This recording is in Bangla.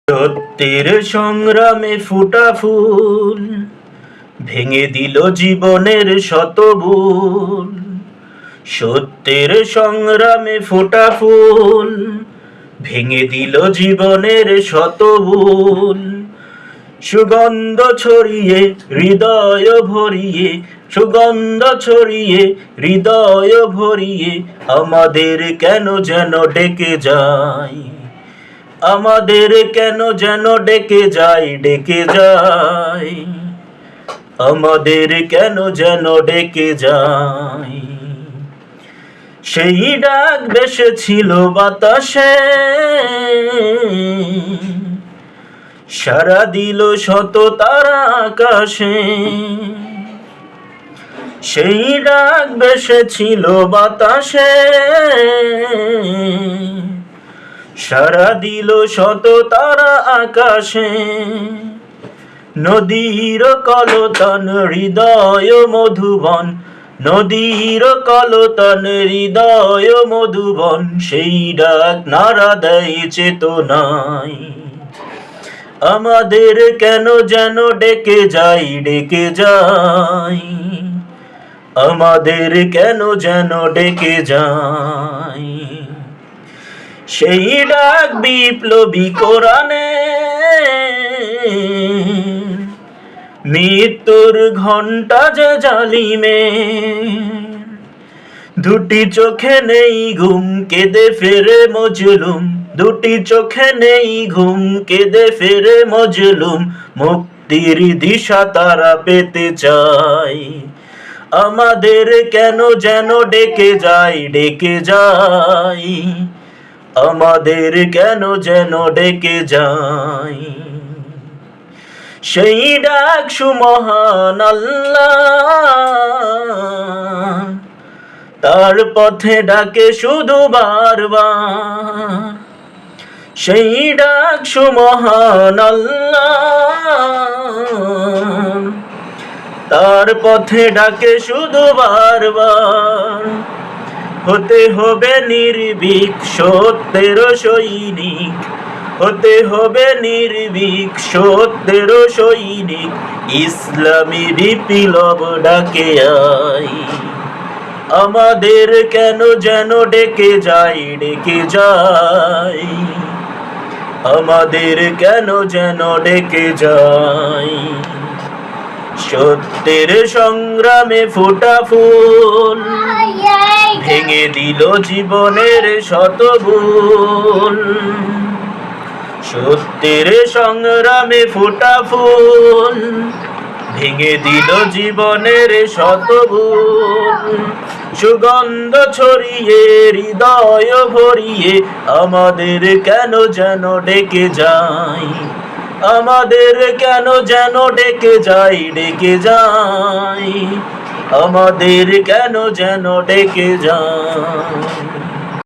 সত্যের সংগ্রামে ফুটা ফুল ভেঙে দিল জীবনের শত ভুল। সত্যের সংগ্রামে ফোটা ফুল ভেঙে দিল জীবনের শত ভুল। সুগন্ধ ছড়িয়ে হৃদয় ভরিয়ে, সুগন্ধ ছড়িয়ে হৃদয় ভরিয়ে আমাদের কেন যেন ডেকে যায়, আমাদের কেন যেন ডেকে যায়, ডেকে যায়, আমাদের কেন যেন ডেকে যায়। সেই ডাক ভেসেছিল বাতাসে, সাড়া দিল শত তারা আকাশে। সেই ডাক ভেসেছিল বাতাসে, সাড়া দিল শত তারা আকাশে। নদীর কলতান হৃদয় মধুবন, নদীর কলতান হৃদয় মধুবন। সেই ডাক নাড়া দেয় চেতনায়, আমাদের কেন যেন ডেকে যাই, ডেকে যাই, আমাদের কেন যেন ডেকে যাই। সেই ডাক বিপ্লবী কোরআনে, মৃত্যুর ঘণ্টা যে জালিমে। দুটি চোখে নেই ঘুম কেঁদে ফেরে মজলুম, দুটি চোখে নেই ঘুম কেঁদে ফেরে মজলুম। মুক্তির দিশা তারা পেতে চায়, আমাদের কেন যেন ডেকে যাই, ডেকে যাই, আমাদের কেন যেন ডেকে যাই। সেই ডাক সুমহান আল্লাহ, তার পথে ডাকে শুধু বারবার। সেই ডাক সুমহান আল্লাহ, তার পথে ডাকে শুধু বারবার। হতে হবে নির্ভীক সত্যের সৈনিক, হতে হবে নির্ভীক সত্যের সৈনিক। ইসলামী বিপ্লব ডাকে আই, আমাদের কেন যেন ডেকে যাই, ডেকে যাই, আমাদের কেন যেন ডেকে যাই। সত্যের সংগ্রামে ফোটা ফুল ভেঙে দিল জীবনের শত ভুল। সত্যের সংগ্রামে ফোটা ফুল ভেঙে দিল জীবনের শত ভুল। সুগন্ধ ছড়িয়ে হৃদয় ভরিয়ে আমাদের কেন যেন ডেকে যাই, আমাদের কেন যেন ডেকে যাই, ডেকে যাই, আমাদের কেন যেন ডেকে যাই।